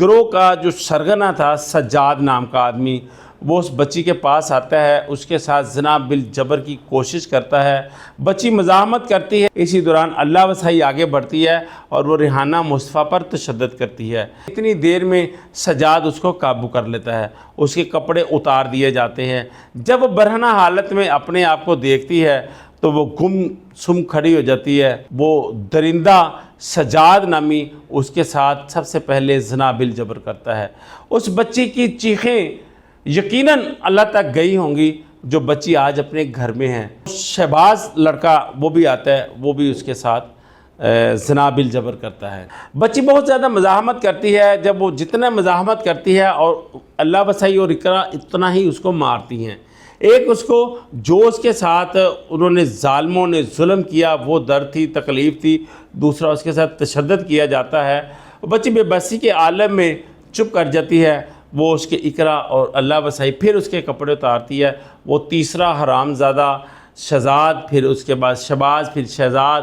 گروہ کا جو سرغنہ تھا سجاد نام کا آدمی، وہ اس بچی کے پاس آتا ہے، اس کے ساتھ زنا بالجبر کی کوشش کرتا ہے۔ بچی مزاحمت کرتی ہے، اسی دوران اللہ وسائی آگے بڑھتی ہے اور وہ ریحانہ مصطفیٰ پر تشدد کرتی ہے۔ اتنی دیر میں سجاد اس کو قابو کر لیتا ہے، اس کے کپڑے اتار دیے جاتے ہیں۔ جب وہ برہنہ حالت میں اپنے آپ کو دیکھتی ہے تو وہ گم سم کھڑی ہو جاتی ہے۔ وہ درندہ سجاد نامی اس کے ساتھ سب سے پہلے زنا بالجبر کرتا ہے۔ اس بچی کی چیخیں یقیناً اللہ تک گئی ہوں گی، جو بچی آج اپنے گھر میں ہے۔ شہباز لڑکا وہ بھی آتا ہے، وہ بھی اس کے ساتھ زنا بالجبر کرتا ہے۔ بچی بہت زیادہ مزاحمت کرتی ہے۔ جب وہ جتنا مزاحمت کرتی ہے اور اللہ وسائی اور اقرا اتنا ہی اس کو مارتی ہیں۔ ایک اس کو جو اس کے ساتھ انہوں نے ظالموں نے ظلم کیا وہ درد تھی، تکلیف تھی، دوسرا اس کے ساتھ تشدد کیا جاتا ہے۔ بچی بے بسی کے عالم میں چپ کر جاتی ہے۔ وہ اس کے اقرا اور اللہ وسائی پھر اس کے کپڑے اتارتی ہے۔ وہ تیسرا حرام زادہ شہزاد، پھر اس کے بعد شہباز، پھر شہزاد